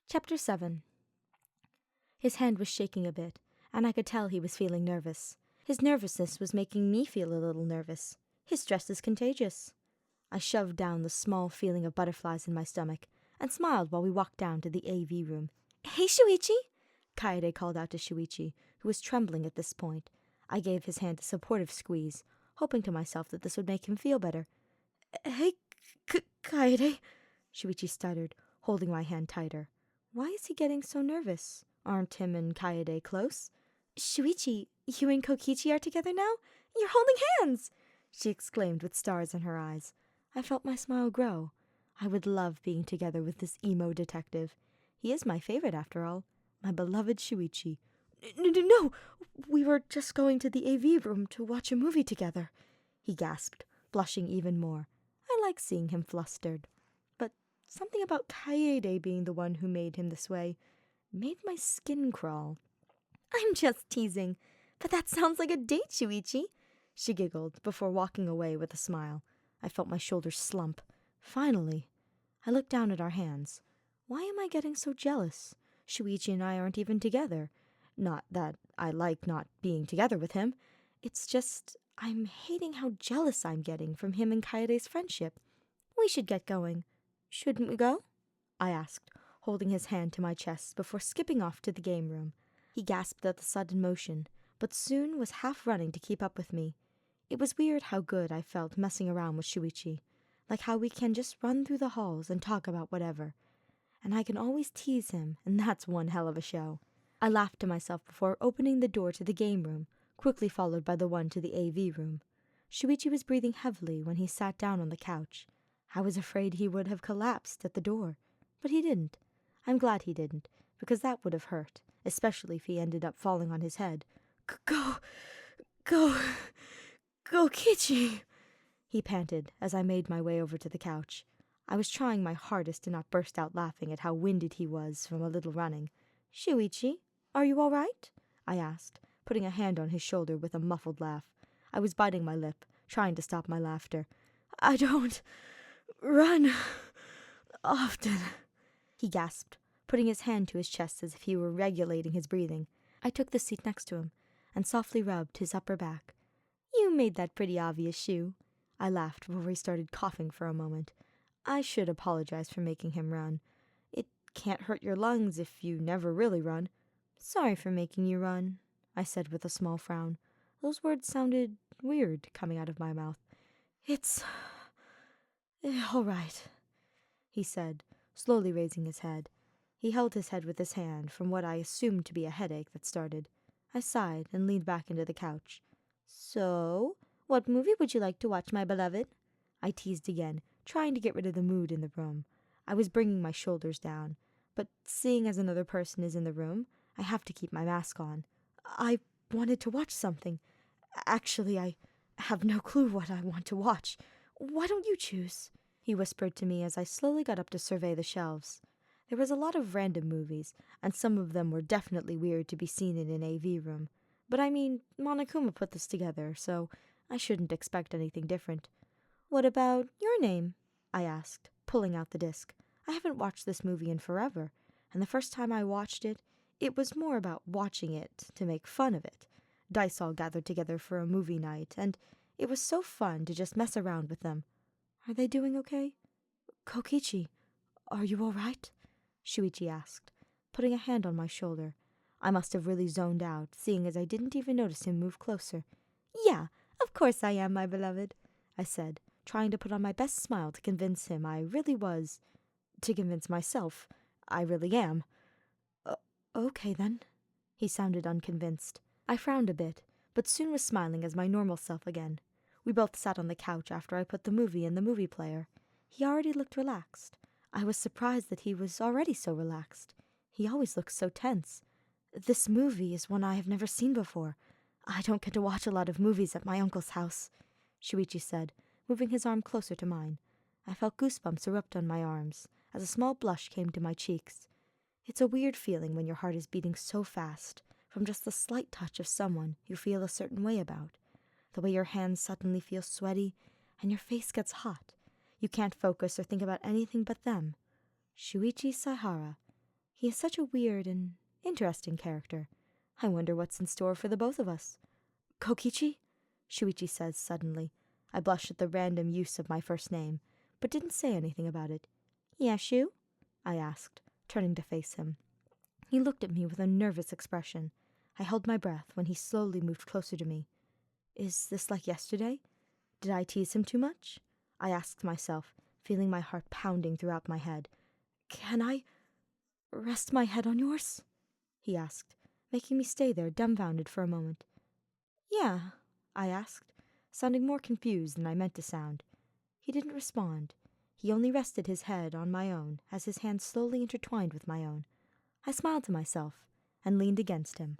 Chapter 7. His hand was shaking a bit, and I could tell he was feeling nervous. His nervousness was making me feel a little nervous. His stress is contagious. I shoved down the small feeling of butterflies in my stomach and smiled while we walked down to the AV room. "Hey, Shuichi!" Kaede called out to Shuichi, who was trembling at this point. I gave his hand a supportive squeeze, hoping to myself that this would make him feel better. "Hey, Kaede," Shuichi stuttered, holding my hand tighter. Why is he getting so nervous? Aren't him and Kaede close? "Shuichi, you and Kokichi are together now? You're holding hands!" she exclaimed with stars in her eyes. I felt my smile grow. I would love being together with this emo detective. He is my favorite, after all. My beloved Shuichi. No, we were just going to the AV room to watch a movie together," he gasped, blushing even more. I like seeing him flustered. But something about Kaede being the one who made him this way made my skin crawl. "I'm just teasing, but that sounds like a date, Shuichi," she giggled before walking away with a smile. I felt my shoulders slump. Finally. I looked down at our hands. Why am I getting so jealous? Shuichi and I aren't even together. Not that I like not being together with him. It's just I'm hating how jealous I'm getting from him and Kaede's friendship. "We should get going. Shouldn't we go?" I asked, holding his hand to my chest before skipping off to the game room. He gasped at the sudden motion, but soon was half running to keep up with me. It was weird how good I felt messing around with Shuichi, like how we can just run through the halls and talk about whatever. And I can always tease him, and that's one hell of a show. I laughed to myself before opening the door to the game room, quickly followed by the one to the AV room. Shuichi was breathing heavily when he sat down on the couch. I was afraid he would have collapsed at the door, but he didn't. I'm glad he didn't, because that would have hurt, especially if he ended up falling on his head. Go, Kichi, he panted as I made my way over to the couch. I was trying my hardest to not burst out laughing at how winded he was from a little running. "Shuichi, are you all right?" I asked, putting a hand on his shoulder with a muffled laugh. I was biting my lip, trying to stop my laughter. "I don't run often," he gasped, putting his hand to his chest as if he were regulating his breathing. I took the seat next to him and softly rubbed his upper back. "You made that pretty obvious, Shu." I laughed before he started coughing for a moment. I should apologize for making him run. It can't hurt your lungs if you never really run. "Sorry for making you run," I said with a small frown. Those words sounded weird coming out of my mouth. It's all right," he said, slowly raising his head. He held his head with his hand from what I assumed to be a headache that started. I sighed and leaned back into the couch. "So, what movie would you like to watch, my beloved?" I teased again, trying to get rid of the mood in the room. I was bringing my shoulders down, but seeing as another person is in the room, I have to keep my mask on. "I wanted to watch something. Actually, I have no clue what I want to watch. Why don't you choose?" he whispered to me as I slowly got up to survey the shelves. There was a lot of random movies, and some of them were definitely weird to be seen in an AV room. But I mean, Monokuma put this together, so I shouldn't expect anything different. "What about your name?" I asked, pulling out the disc. I haven't watched this movie in forever, and the first time I watched it, it was more about watching it to make fun of it. Dice all gathered together for a movie night, and it was so fun to just mess around with them. "Are they doing okay?" "Kokichi, are you all right?" Shuichi asked, putting a hand on my shoulder. I must have really zoned out, seeing as I didn't even notice him move closer. "Yeah, of course I am, my beloved," I said, trying to put on my best smile to convince him I really was. To convince myself I really am. Okay then." He sounded unconvinced. I frowned a bit, but soon was smiling as my normal self again. We both sat on the couch after I put the movie in the movie player. He already looked relaxed. I was surprised that he was already so relaxed. He always looks so tense. "This movie is one I have never seen before. I don't get to watch a lot of movies at my uncle's house," Shuichi said, moving his arm closer to mine. I felt goosebumps erupt on my arms as a small blush came to my cheeks. It's a weird feeling when your heart is beating so fast from just the slight touch of someone you feel a certain way about. The way your hands suddenly feel sweaty and your face gets hot. You can't focus or think about anything but them. Shuichi Saihara. He is such a weird and interesting character. I wonder what's in store for the both of us. Kokichi? Shuichi says suddenly. I blushed at the random use of my first name, but didn't say anything about it. Yeah, Shu? I asked, turning to face him. He looked at me with a nervous expression. I held my breath when he slowly moved closer to me. Is this like yesterday? Did I tease him too much? I asked myself, feeling my heart pounding throughout my head. Can I rest my head on yours? He asked, making me stay there dumbfounded for a moment. Yeah, I asked, sounding more confused than I meant to sound. He didn't respond. He only rested his head on my own as his hands slowly intertwined with my own. I smiled to myself and leaned against him.